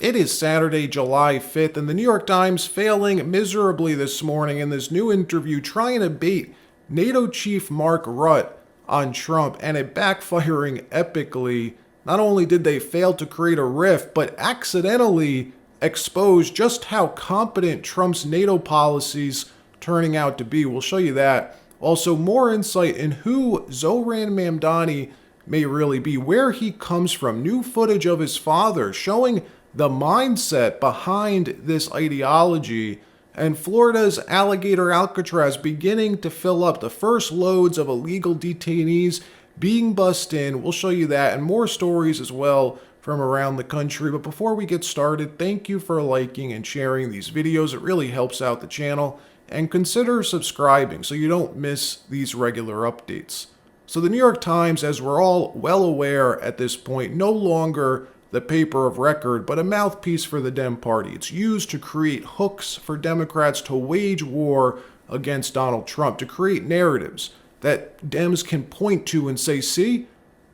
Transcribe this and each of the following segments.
It is Saturday, July 5th, and the New York Times failing miserably this morning in this new interview trying to bait NATO chief Mark Rutte on Trump, and it backfiring epically. Not only did they fail to create a rift, but accidentally expose just how competent Trump's NATO policies turning out to be. We'll show you that. Also, more insight in who Zoran Mamdani may really be, where he comes from, new footage of his father showing the mindset behind this ideology, and Florida's Alligator Alcatraz beginning to fill up, the first loads of illegal detainees being bussed in. We'll show you that and more stories as well from around the country. But before we get started, thank you for liking and sharing these videos. It really helps out the channel. And consider subscribing so you don't miss these regular updates. So the New York Times, as we're all well aware at this point, no longer the paper of record, but a mouthpiece for the Dem Party. It's used to create hooks for Democrats to wage war against Donald Trump, to create narratives that Dems can point to and say, see,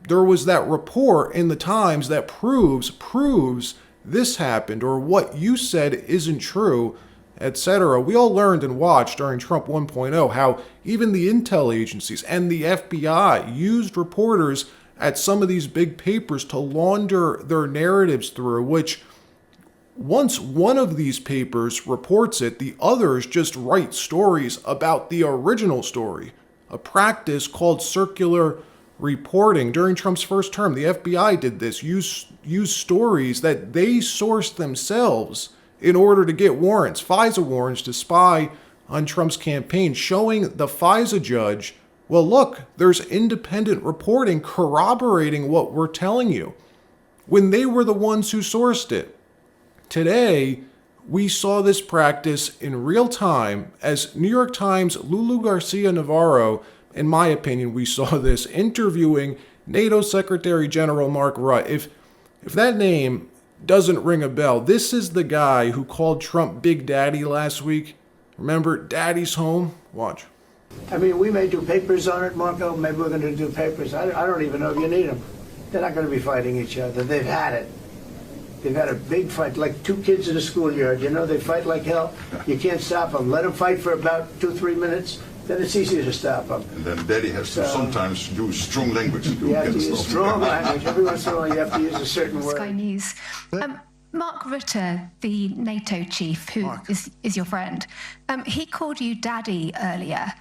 there was that report in the Times that proves this happened, or what you said isn't true, etc. We all learned and watched during Trump 1.0 how even the intel agencies and the FBI used reporters at some of these big papers to launder their narratives through, which once one of these papers reports it, the others just write stories about the original story, a practice called circular reporting. During Trump's first term, the FBI did this, use stories that they sourced themselves in order to get warrants, FISA warrants, to spy on Trump's campaign, showing the FISA judge, well, look, there's independent reporting corroborating what we're telling you, when they were the ones who sourced it. Today, we saw this practice in real time as New York Times' Lulu Garcia-Navarro, in my opinion, we saw this interviewing NATO Secretary General Mark Rutte. If that name doesn't ring a bell, this is the guy who called Trump Big Daddy last week. Remember, Daddy's home? Watch. I mean, we may do papers on it, Marco. Maybe we're going to do papers. I don't even know if you need them. They're not going to be fighting each other. They've had it. They've had a big fight, like two kids in a schoolyard. You know, they fight like hell. You can't stop them. Let them fight for about 2-3 minutes. Then it's easier to stop them. And then Daddy has to sometimes use strong language. You have to use strong language. Every once in a while, you have to use a certain word. Sky News. Mark Rutte, the NATO chief, who is your friend, he called you Daddy earlier.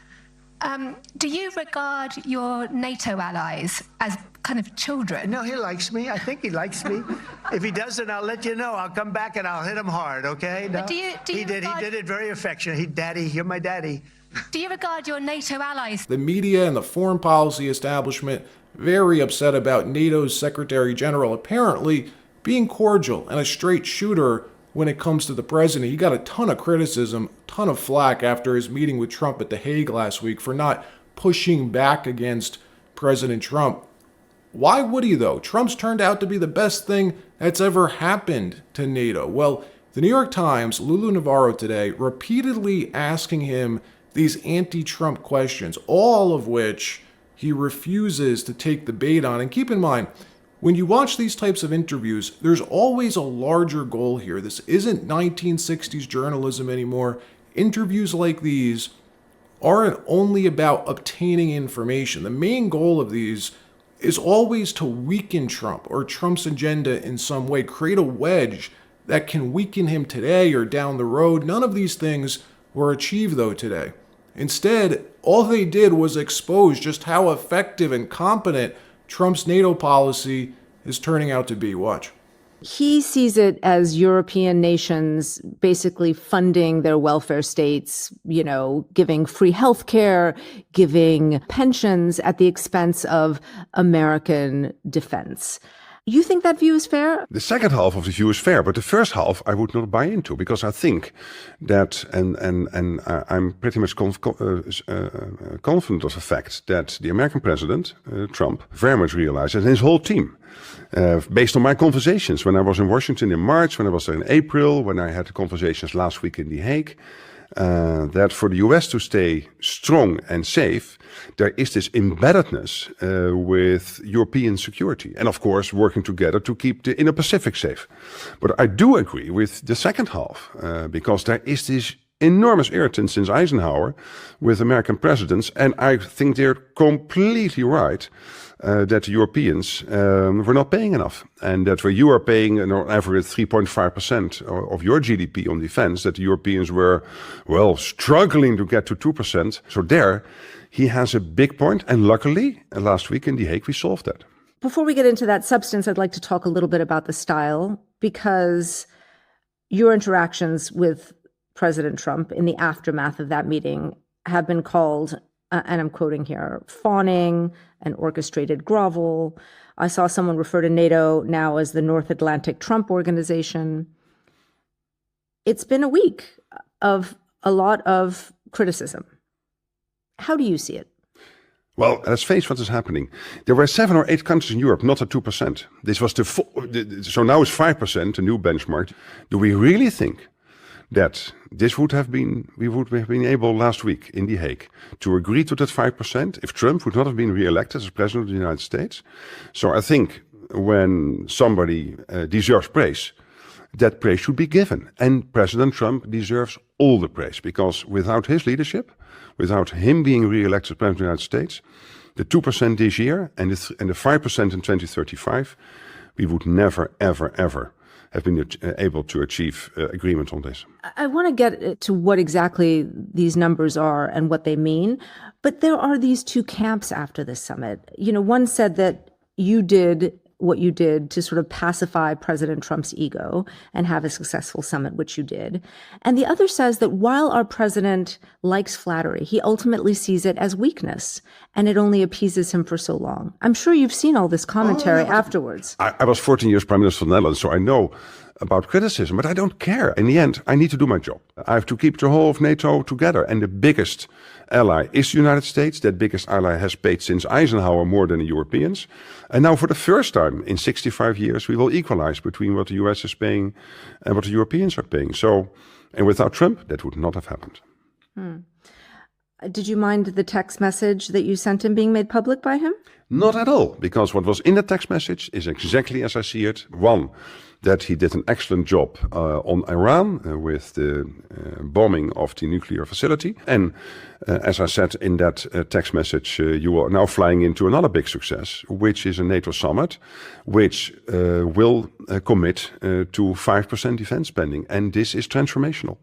Do you regard your NATO allies as kind of children? No, he likes me. I think he likes me. If he doesn't, I'll let you know. I'll come back and I'll hit him hard, okay? No? He did it very affectionate. Daddy, you're my daddy. Do you regard your NATO allies? The media and the foreign policy establishment very upset about NATO's Secretary General apparently being cordial and a straight shooter when it comes to the president. He got a ton of criticism, ton of flack after his meeting with Trump at The Hague last week for not pushing back against President Trump. Why would he, though? Trump's turned out to be the best thing that's ever happened to NATO. Well, the New York Times, Lulu Navarro today, repeatedly asking him these anti-Trump questions, all of which he refuses to take the bait on. And keep in mind, when you watch these types of interviews, there's always a larger goal here. This isn't 1960s journalism anymore. Interviews like these aren't only about obtaining information. The main goal of these is always to weaken Trump or Trump's agenda in some way, create a wedge that can weaken him today or down the road. None of these things were achieved, though, today. Instead, all they did was expose just how effective and competent Trump's NATO policy is turning out to be. Watch. He sees it as European nations basically funding their welfare states, giving free health care, giving pensions at the expense of American defense. You think that view is fair? The second half of the view is fair, but the first half I would not buy into, because I think that, and I'm pretty much confident of the fact that the American president, Trump, very much realized, and his whole team, based on my conversations when I was in Washington in March, when I was there in April, when I had the conversations last week in The Hague, that for the US to stay strong and safe, there is this embeddedness with European security. And of course, working together to keep the Indo-Pacific safe. But I do agree with the second half, because there is this enormous irritant since Eisenhower with American presidents. And I think they're completely right that the Europeans were not paying enough. And that where you are paying on average 3.5% of your GDP on defense, that the Europeans were, well, struggling to get to 2%. So there, he has a big point. And luckily, last week in The Hague, we solved that. Before we get into that substance, I'd like to talk a little bit about the style, because your interactions with President Trump in the aftermath of that meeting have been called, and I'm quoting here, fawning, an orchestrated grovel. I saw someone refer to NATO now as the North Atlantic Trump Organization. It's been a week of a lot of criticism. How do you see it? Well, let's face what is happening. There were 7 or 8 countries in Europe not at 2%. This was so now it's 5%, a new benchmark. Do we really think that this we would have been able last week in The Hague to agree to that 5% if Trump would not have been re-elected as President of the United States? So I think when somebody deserves praise, that praise should be given. And President Trump deserves all the praise, because without his leadership, without him being re-elected as President of the United States, the 2% this year and the 5% in 2035, we would never, ever, ever have been able to achieve agreement on this. I want to get to what exactly these numbers are and what they mean, but there are these two camps after this summit. You know, one said that you did what you did to sort of pacify President Trump's ego and have a successful summit, which you did. And the other says that while our president likes flattery, he ultimately sees it as weakness, and it only appeases him for so long. I'm sure you've seen all this commentary afterwards. I was 14 years Prime Minister of the Netherlands, so I know about criticism, but I don't care. In the end, I need to do my job. I have to keep the whole of NATO together. And the biggest ally is the United States. That biggest ally has paid since Eisenhower more than the Europeans. And now for the first time in 65 years, we will equalize between what the US is paying and what the Europeans are paying. So, and without Trump, that would not have happened. Did you mind the text message that you sent him being made public by him? Not at all, because what was in the text message is exactly as I see it. One, that he did an excellent job on Iran with the bombing of the nuclear facility. And as I said in that text message, you are now flying into another big success, which is a NATO summit, which will commit to 5% defense spending. And this is transformational.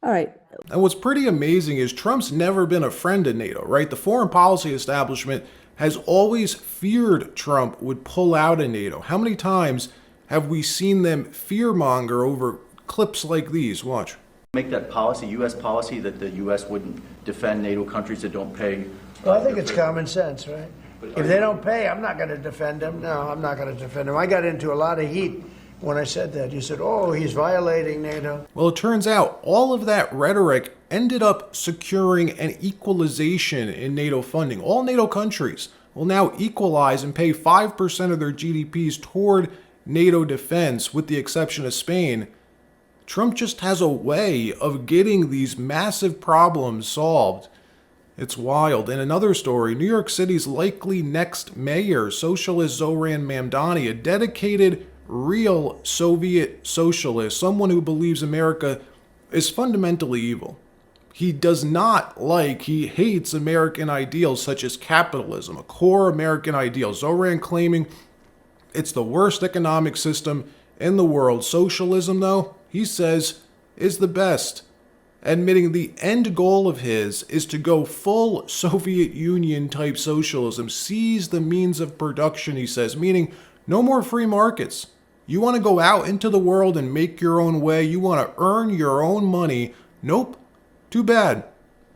All right. And what's pretty amazing is Trump's never been a friend of NATO, right? The foreign policy establishment has always feared Trump would pull out of NATO. How many times have we seen them fearmonger over clips like these? Watch. Make that policy, U.S. policy, that the U.S. wouldn't defend NATO countries that don't pay. Well, I think it's common sense, right? If they don't pay, I'm not going to defend them. No, I'm not going to defend them. I got into a lot of heat when I said that. You said, oh, he's violating NATO. Well, it turns out all of that rhetoric ended up securing an equalization in NATO funding. All NATO countries will now equalize and pay 5% of their GDPs toward NATO defense, with the exception of Spain. Trump just has a way of getting these massive problems solved. It's wild. In another story, New York City's likely next mayor, Socialist Zoran Mamdani, a dedicated, real Soviet socialist, someone who believes America is fundamentally evil. He hates American ideals such as capitalism, a core American ideal. Zoran claiming it's the worst economic system in the world. Socialism, though, he says, is the best. Admitting the end goal of his is to go full Soviet Union type socialism, seize the means of production, he says, meaning no more free markets. You want to go out into the world and make your own way. You want to earn your own money. Nope. Too bad.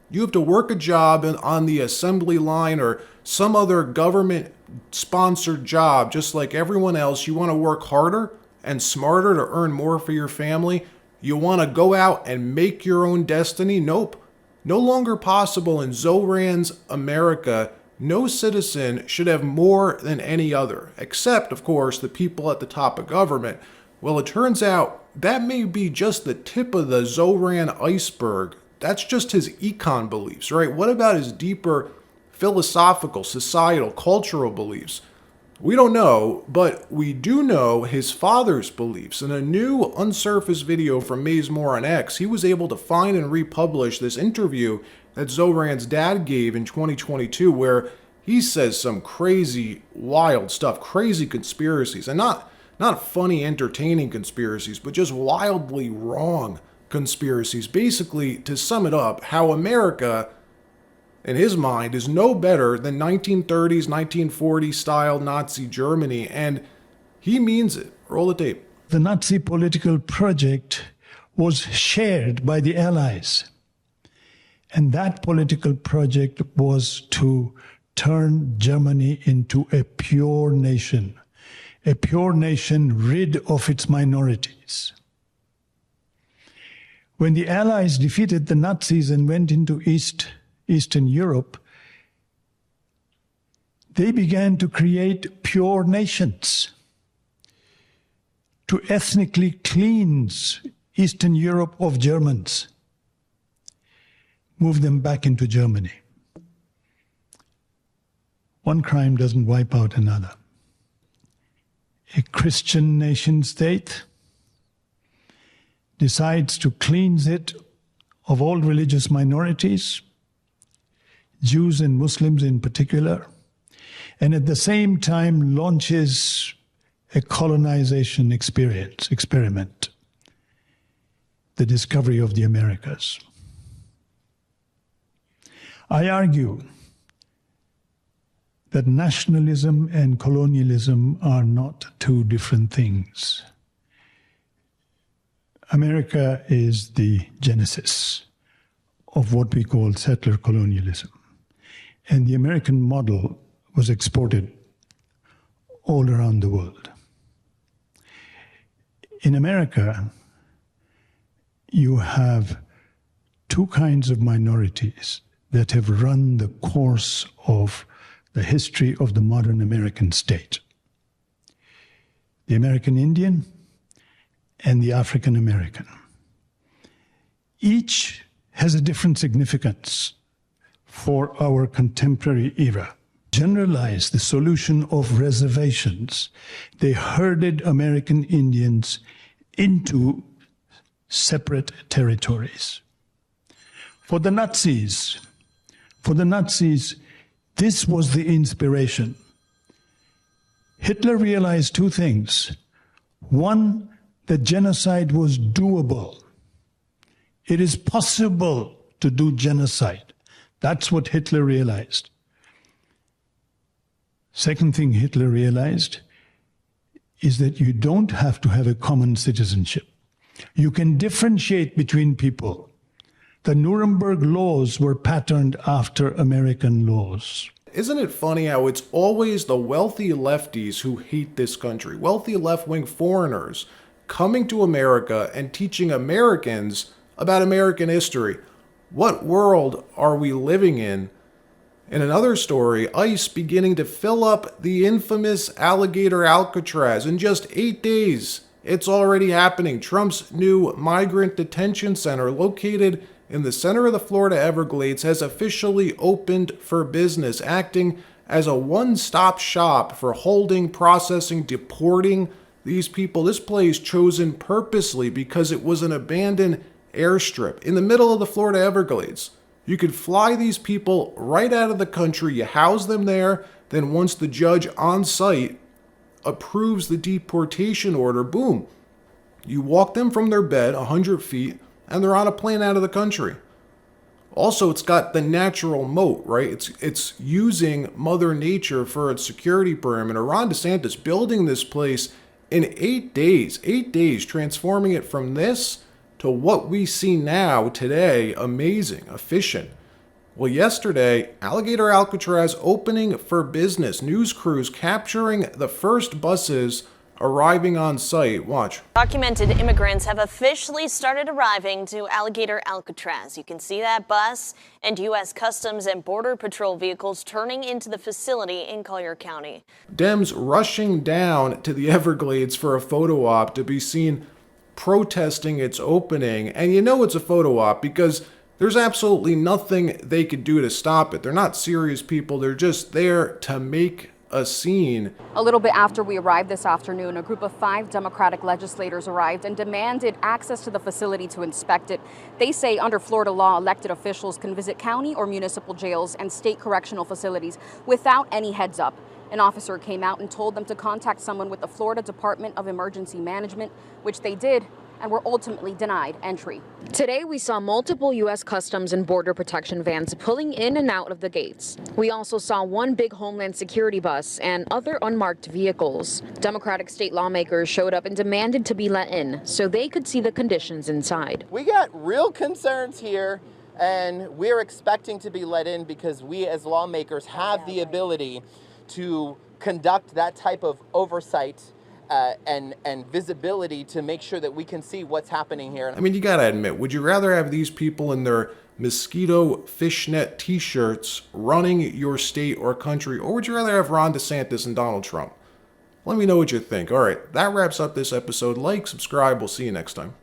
You have to work a job on the assembly line or some other government-sponsored job, just like everyone else. You want to work harder and smarter to earn more for your family. You want to go out and make your own destiny. Nope. No longer possible in Zoran's America. No citizen should have more than any other, except, of course, the people at the top of government. Well, it turns out that may be just the tip of the Zoran iceberg. That's just his econ beliefs, right? What about his deeper philosophical, societal, cultural beliefs? We don't know, but we do know his father's beliefs. In a new unsurfaced video from Mazemore on X, he was able to find and republish this interview that Zoran's dad gave in 2022 where he says some crazy, wild stuff, crazy conspiracies, and not funny, entertaining conspiracies, but just wildly wrong conspiracies. Basically, to sum it up, how America, in his mind, is no better than 1930s, 1940s style Nazi Germany, and he means it. Roll the tape. The Nazi political project was shared by the Allies. And that political project was to turn Germany into a pure nation rid of its minorities. When the Allies defeated the Nazis and went into Eastern Europe, they began to create pure nations, to ethnically cleanse Eastern Europe of Germans, move them back into Germany. One crime doesn't wipe out another. A Christian nation state decides to cleanse it of all religious minorities, Jews and Muslims in particular, and at the same time launches a colonization experiment, the discovery of the Americas. I argue that nationalism and colonialism are not two different things. America is the genesis of what we call settler colonialism. And the American model was exported all around the world. In America, you have two kinds of minorities that have run the course of the history of the modern American state. The American Indian and the African American. Each has a different significance for our contemporary era. Generalize the solution of reservations. They herded American Indians into separate territories. For the Nazis, this was the inspiration. Hitler realized two things. One, that genocide was doable. It is possible to do genocide. That's what Hitler realized. Second thing Hitler realized is that you don't have to have a common citizenship. You can differentiate between people. The Nuremberg laws were patterned after American laws. Isn't it funny how it's always the wealthy lefties who hate this country, wealthy left-wing foreigners coming to America and teaching Americans about American history? What world are we living in? In another story, ICE beginning to fill up the infamous Alligator Alcatraz in just 8 days. It's already happening. Trump's new migrant detention center, located in the center of the Florida Everglades, has officially opened for business, acting as a one-stop shop for holding, processing, deporting these people. This place chosen purposely because it was an abandoned airstrip in the middle of the Florida Everglades. You could fly these people right out of the country, you house them there, then once the judge on site approves the deportation order, boom, you walk them from their bed 100 feet and they're on a plane out of the country. Also, it's got the natural moat, right? It's using Mother Nature for its security perimeter. Ron DeSantis building this place in 8 days, transforming it from this to what we see now today. Amazing, efficient. Well, yesterday, Alligator Alcatraz opening for business. News crews capturing the first buses arriving on site. Watch. Documented immigrants have officially started arriving to Alligator Alcatraz. You can see that bus and U.S. Customs and Border Patrol vehicles turning into the facility in Collier County. Dems rushing down to the Everglades for a photo op to be seen protesting its opening. And you know it's a photo op because there's absolutely nothing they could do to stop it. They're not serious people. They're just there to make a scene. A little bit after we arrived this afternoon, a group of 5 Democratic legislators arrived and demanded access to the facility to inspect it. They say under Florida law, elected officials can visit county or municipal jails and state correctional facilities without any heads up. An officer came out and told them to contact someone with the Florida Department of Emergency Management, which they did, and were ultimately denied entry. Today, we saw multiple U.S. Customs and Border Protection vans pulling in and out of the gates. We also saw one big Homeland Security bus and other unmarked vehicles. Democratic state lawmakers showed up and demanded to be let in so they could see the conditions inside. We got real concerns here, and we're expecting to be let in because we as lawmakers have the ability to conduct that type of oversight and visibility to make sure that we can see what's happening here. I mean, you gotta admit, would you rather have these people in their mosquito fishnet t-shirts running your state or country, or would you rather have Ron DeSantis and Donald Trump? Let me know what you think. All right, that wraps up this episode. Like, subscribe. We'll see you next time.